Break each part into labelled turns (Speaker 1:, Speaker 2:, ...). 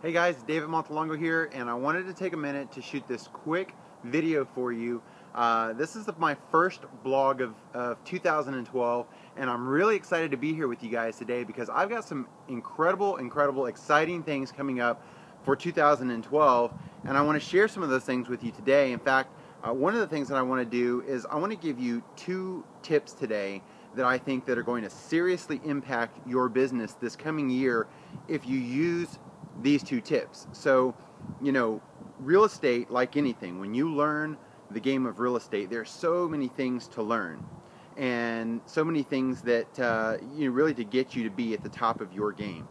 Speaker 1: Hey guys, David Montelongo here, and I wanted to take a minute to shoot this quick video for you. This is my first blog of 2012, and I'm really excited to be here with you guys today because I've got some incredible, exciting things coming up for 2012, and I want to share some of those things with you today. In fact, one of the things that I want to do is I want to give you 2 tips today that I think that are going to seriously impact your business this coming year if you use these 2 tips. So, real estate, like anything, when you learn the game of real estate, there's so many things to learn and so many things that really to get you to be at the top of your game.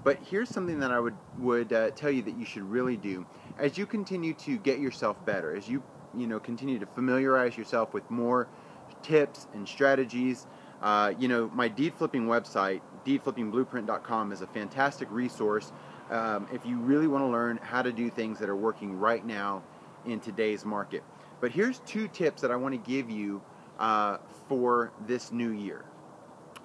Speaker 1: But here's something that I would tell you that you should really do as you continue to get yourself better, as you continue to familiarize yourself with more tips and strategies. My deed flipping website, deedflippingblueprint.com, is a fantastic resource if you really want to learn how to do things that are working right now in today's market. But here's 2 tips that I want to give you for this new year.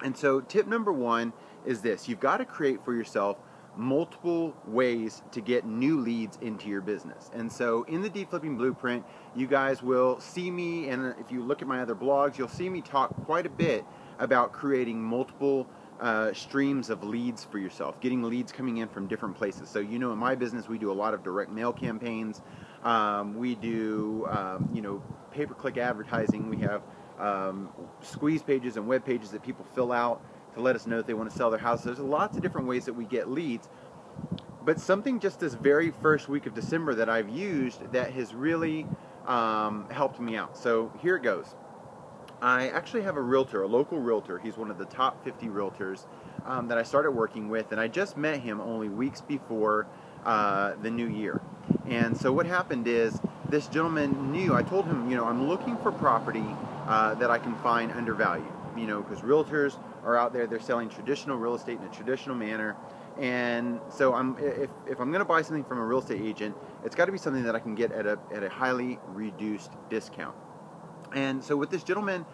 Speaker 1: And so tip number 1 is this: you've got to create for yourself multiple ways to get new leads into your business. And so in the Deed Flipping Blueprint, you guys will see me, and if you look at my other blogs, you'll see me talk quite a bit about creating multiple streams of leads for yourself, getting leads coming in from different places. So in my business, we do a lot of direct mail campaigns. We do pay-per-click advertising. We have squeeze pages and web pages that people fill out to let us know if they want to sell their house. There's lots of different ways that we get leads. But something just this very first week of December that I've used that has really helped me out. So here it goes. I actually have a realtor, a local realtor. He's one of the top 50 realtors that I started working with, and I just met him only weeks before the new year. And so what happened is this gentleman knew, I told him, I'm looking for property that I can find undervalued, because realtors are out there, they're selling traditional real estate in a traditional manner. And so if I'm going to buy something from a real estate agent, it's got to be something that I can get at a highly reduced discount. And so what this gentleman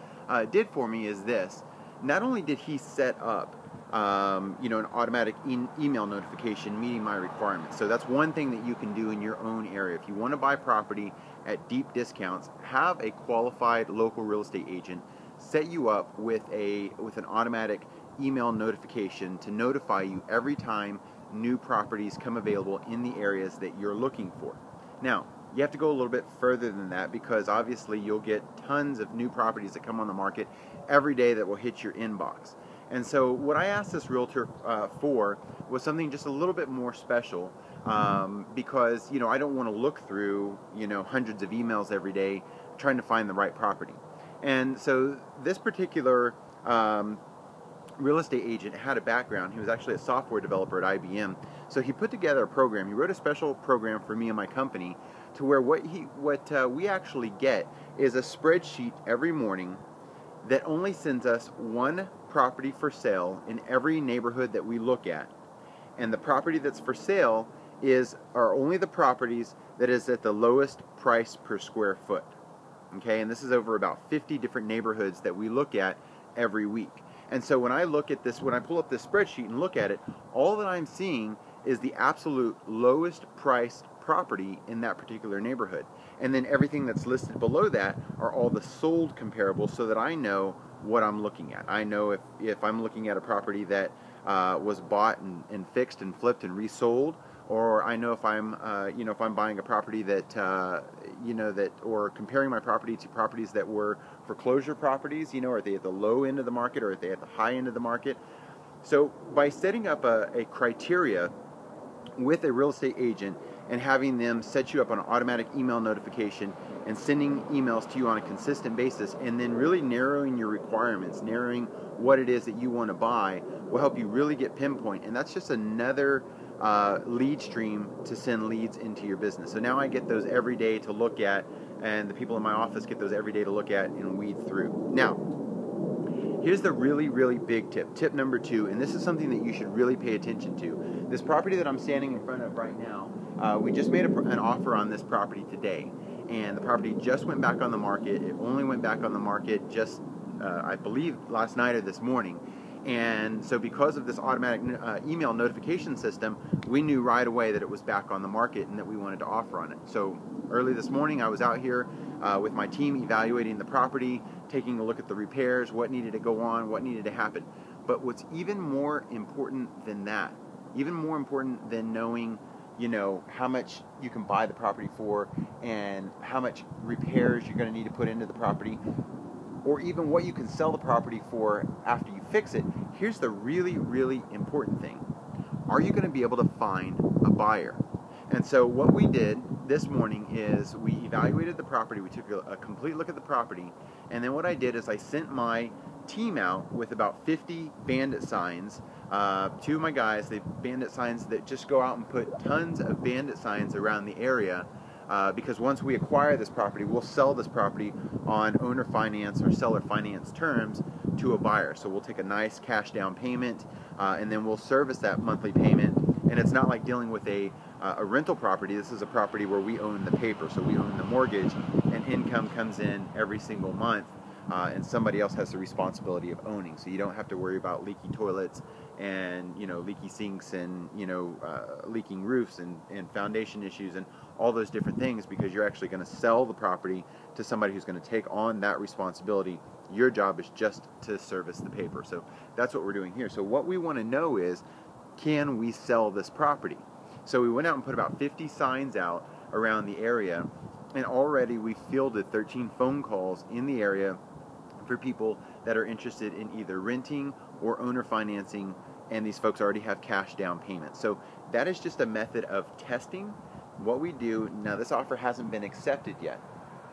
Speaker 1: did for me is this: not only did he set up an automatic email notification meeting my requirements. So that's one thing that you can do in your own area. If you want to buy property at deep discounts, have a qualified local real estate agent set you up with an automatic email notification to notify you every time new properties come available in the areas that you're looking for. Now, you have to go a little bit further than that, because obviously you'll get tons of new properties that come on the market every day that will hit your inbox. And so what I asked this realtor for was something just a little bit more special, because I don't want to look through hundreds of emails every day trying to find the right property. And so this particular real estate agent had a background. He was actually a software developer at IBM. So he put together a program. He wrote a special program for me and my company to where what we actually get is a spreadsheet every morning that only sends us one property for sale in every neighborhood that we look at. And the property that's for sale are only the properties that is at the lowest price per square foot. Okay, and this is over about 50 different neighborhoods that we look at every week. And so when I look at this, when I pull up this spreadsheet and look at it, all that I'm seeing is the absolute lowest priced property in that particular neighborhood. And then everything that's listed below that are all the sold comparables, so that I know what I'm looking at. I know if I'm looking at a property that was bought and fixed and flipped and resold, or I know if I'm if I'm buying a property that or comparing my property to properties that were foreclosure properties, are they at the low end of the market or are they at the high end of the market? So by setting up a criteria with a real estate agent and having them set you up on an automatic email notification and sending emails to you on a consistent basis, and then really narrowing your requirements, narrowing what it is that you want to buy, will help you really get pinpoint. And that's just another lead stream to send leads into your business. So now I get those every day to look at, and the people in my office get those every day to look at and weed through. Now, here's the really big tip. Tip number 2, and this is something that you should really pay attention to. This property that I'm standing in front of right now, we just made an offer on this property today, and the property just went back on the market. It only went back on the market just, I believe, last night or this morning. And so because of this automatic email notification system, we knew right away that it was back on the market and that we wanted to offer on it. So early this morning I was out here with my team evaluating the property, taking a look at the repairs, what needed to go on, what needed to happen. But what's even more important than that, even more important than knowing, you know, how much you can buy the property for and how much repairs you're going to need to put into the property, or even what you can sell the property for after you fix it, here's the really, really important thing. Are you going to be able to find a buyer? And so what we did this morning is we evaluated the property, we took a complete look at the property, and then what I did is I sent my team out with about 50 bandit signs. Two of my guys, they bandit signs that just go out and put tons of bandit signs around the area, because once we acquire this property, we'll sell this property on owner finance or seller finance terms to a buyer. So we'll take a nice cash down payment, and then we'll service that monthly payment. And it's not like dealing with a rental property. This is a property where we own the paper, so we own the mortgage, and income comes in every single month, and somebody else has the responsibility of owning. So you don't have to worry about leaky toilets and, you know, leaky sinks and, you know, leaking roofs and foundation issues and all those different things, because you're actually going to sell the property to somebody who's going to take on that responsibility. Your job is just to service the paper. So that's what we're doing here. So what we want to know is, can we sell this property? So we went out and put about 50 signs out around the area, and already we fielded 13 phone calls in the area for people that are interested in either renting or owner financing, and these folks already have cash down payments. So that is just a method of testing what we do. Now, this offer hasn't been accepted yet.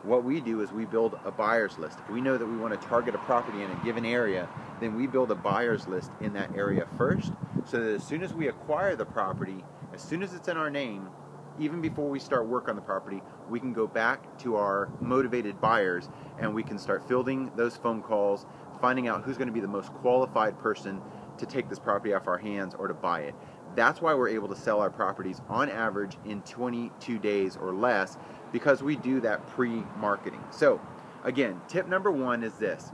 Speaker 1: What we do is we build a buyer's list. If we know that we want to target a property in a given area, then we build a buyer's list in that area first, so that as soon as we acquire the property, as soon as it's in our name, even before we start work on the property, we can go back to our motivated buyers and we can start fielding those phone calls, finding out who's going to be the most qualified person to take this property off our hands or to buy it. That's why we're able to sell our properties on average in 22 days or less, because we do that pre-marketing. So again, tip number one is this.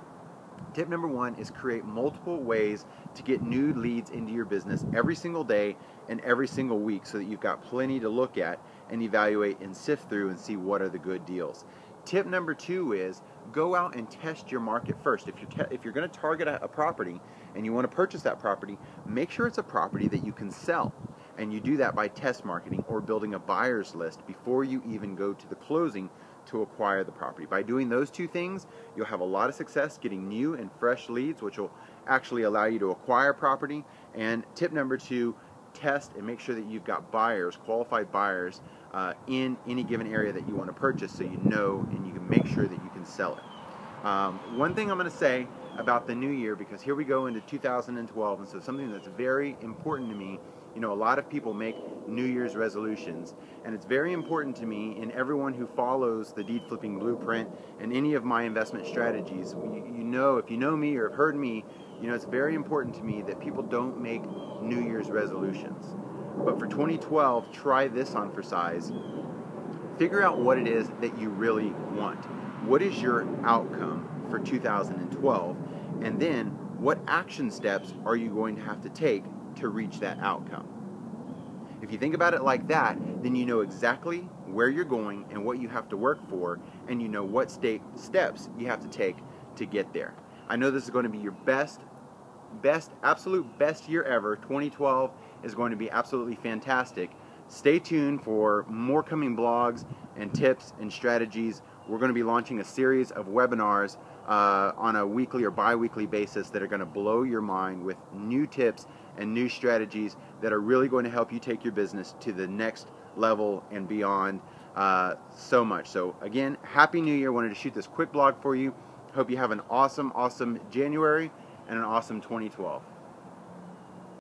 Speaker 1: Tip number one is create multiple ways to get new leads into your business every single day and every single week, so that you've got plenty to look at and evaluate and sift through and see what are the good deals. Tip number two is go out and test your market first. If you're going to target a property and you want to purchase that property, make sure it's a property that you can sell. And you do that by test marketing or building a buyer's list before you even go to the closing to acquire the property. By doing those two things, you'll have a lot of success getting new and fresh leads, which will actually allow you to acquire property. And tip number two, test and make sure that you've got buyers, qualified buyers, in any given area that you want to purchase, so you know and you can make sure that you can sell it. One thing I'm going to say about the new year, because here we go into 2012, and so something that's very important to me. You know, a lot of people make New Year's resolutions, and it's very important to me, and everyone who follows the Deed Flipping Blueprint and any of my investment strategies, you know, if you know me or have heard me, you know, it's very important to me that people don't make New Year's resolutions. But for 2012, try this on for size. Figure out what it is that you really want. What is your outcome for 2012? And then what action steps are you going to have to take to reach that outcome? If you think about it like that, then you know exactly where you're going and what you have to work for, and you know what steps you have to take to get there. I know this is going to be your absolute best year ever. 2012 is going to be absolutely fantastic. Stay tuned for more coming blogs and tips and strategies. We're going to be launching a series of webinars on a weekly or bi-weekly basis that are going to blow your mind with new tips and new strategies that are really going to help you take your business to the next level and beyond so much. So again, Happy New Year. Wanted to shoot this quick blog for you. Hope you have an awesome January and an awesome 2012.